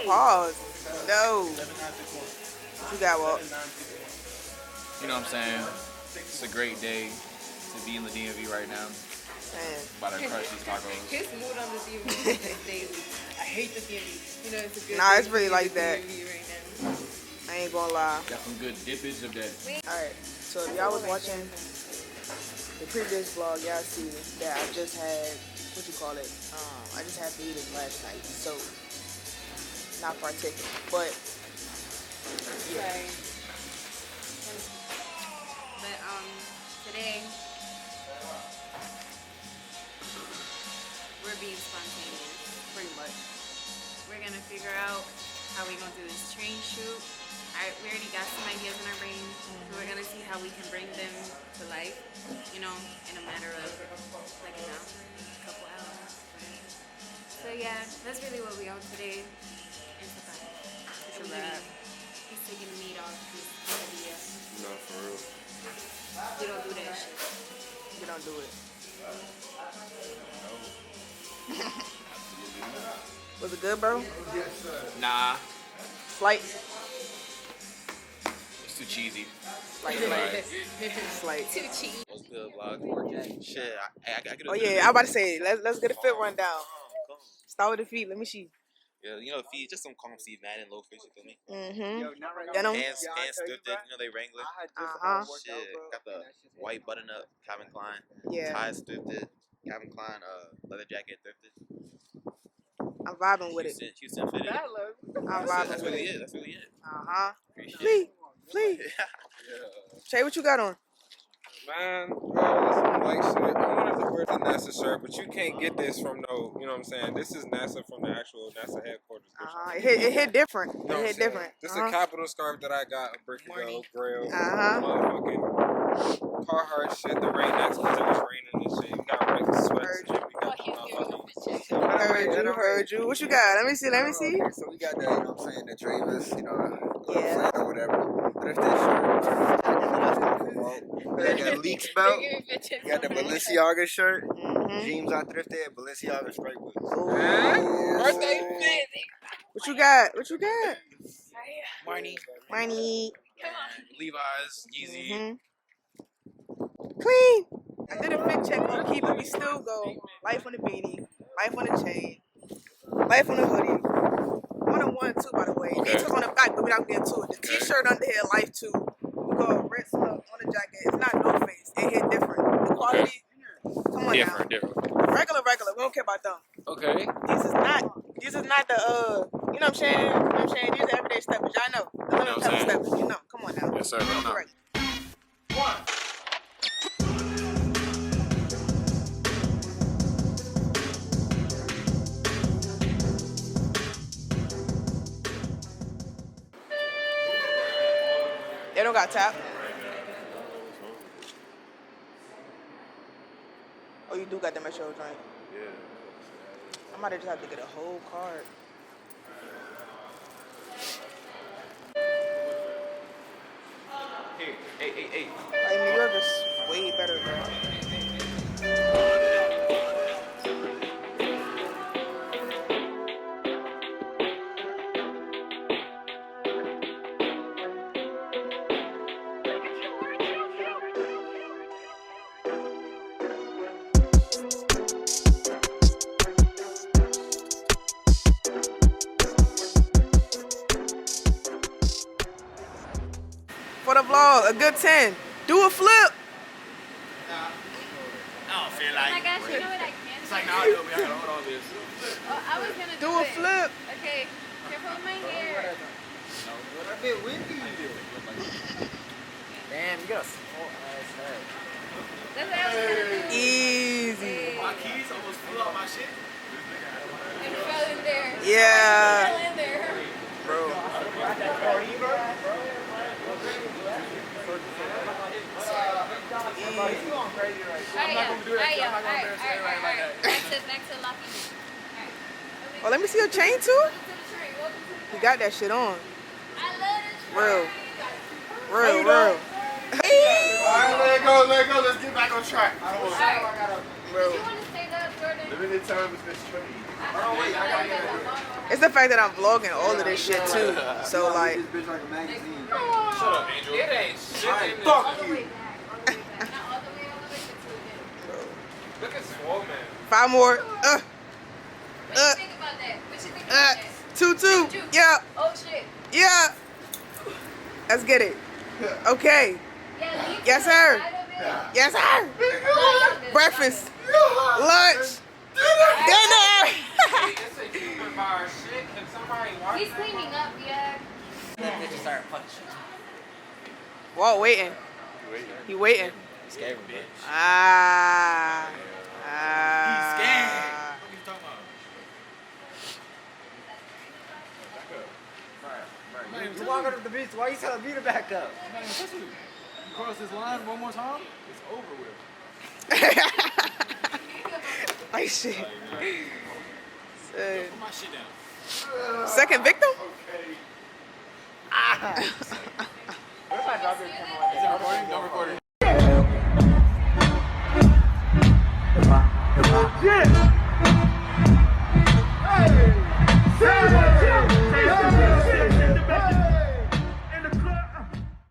Pause. No. You got what? You know what I'm saying? It's a great day to be in the DMV right now. Man. About to crush these tacos. His mood on the DMV is daily. I hate the DMV. You know, it's a good Nah, it's really like that. right now. I ain't gonna lie. Got some good dippage of that. Alright, so if y'all was watching the previous vlog, y'all see that I just had, what you call it? I just had fajitas last night, so not partaking. But yeah. Sorry. But today we're being spontaneous, pretty much. We're gonna figure out how we're gonna do this train shoot. We already got some ideas in our brain, so we're gonna see how we can bring them to life, you know, in a matter of like an hour, a couple hours. So yeah, that's really what we own today. It's a wrap. It's a wrap. He's taking the meat off his idea. No, for real. We don't do that shit. You don't do it. Was it good, bro? Nah, Slight. it's too cheesy. Slight. Too cheap. What's good, vlog? Shit, I get a Oh yeah, I'm about to say, let's get a fit rundown. Start with the feet. Let me see. Yeah, you know, feet, just some calm Steve Madden, low fish, you feel me? Denim. Hands thrifted, you know, they Wrangler. Shit, got the white button up Calvin Klein. Yeah. Ties thrifted. Calvin Klein, leather jacket thrifted. I'm vibing with it. Houston fitted. I'm vibing That's with really it. it. That's really it. Flee. Shay, what you got on? Man, this is white shit. I wanted to wear the NASA shirt, but you can't get this from no, you know what I'm saying? This is NASA from the actual NASA headquarters. It hit different. You know what It I'm hit saying? different. This is a Capital scarf that I got a brick ago, grill. Motherfucking Carhartt shit. The rain next because it was raining and shit. We got rain sweats. We got Heard you. What you got? Let me see. Okay, so we got the, you know what I'm saying, the Dravis, you know, flat or whatever. Thrifted shirt. We got that Leaks belt. We got the Balenciaga shirt. Jeans I thrifted. Balenciaga straight boots. Birthday fit. What you got? What you got? Marnie. Money. Levi's, Yeezy. Clean. I did a fit check on key, but we still go. Life on the beanie. Life on the chain. Life on the hoodie. 101 too, by the way. Okay. Details on the back, but we don't get into it. The t-shirt under here, life too. We go red stuff on the jacket. It's not no face. It hit different. The quality, come on Different. Regular. We don't care about them. Okay. These is not the you know what I'm saying? You know what I'm saying? These are everyday steppers. Y'all know. The You know what I'm saying? steppers. You know. Come on now. Yes, sir. I know. Correct. They don't got tap. Oh, you do got the Metro drink. Yeah. I might have just have to get a whole card. Hey. Like New York is way better, bro. For the vlog, a good 10. Do a flip. I don't feel like Oh my gosh, you know what I can it's like, nah, I gotta hold on this. Oh, I was gonna Do a it. flip. Okay, careful with my hair. A bit windy. Damn, you got a small ass head. That's what I was gonna do. Easy. My keys almost flew out my shit. It fell in there. Yeah. It fell in there. Bro. Alright. Back to Lucky. Alright. Oh, let me see your chain too. You got that shit on. Real. Alright, let it go. Let's get back on track. Alright. Did you want to stay up, Jordan? Limited time is Miss 20. Oh, wait, I gotta get it. It's the fact that I'm vlogging all of this shit too. So like, This bitch like a magazine. Shut up, Angel. It ain't shit Alright, in this. fuck you. Look at Swole Man. 5 more. What you think about that? What you think about that? 2-2. Yeah. Oh shit. Yeah. Let's get it. Okay. Yeah, Yes, sir. Yes, sir. Breakfast. Lunch. Dinner. Hey, it's a human bar shit. Can somebody watch He's that? cleaning up, yeah. They just start punching. Whoa, waiting. He waiting. Scared me, bitch. Ah. He's scared. Ah. What are you talking about? You walking up the beach, why you telling me to back up? I'm not even supposed to. You cross this line one more time, it's over with. Like shit. Put my shit down. Second victim? What if I drop your camera like Is it recording? Don't record it.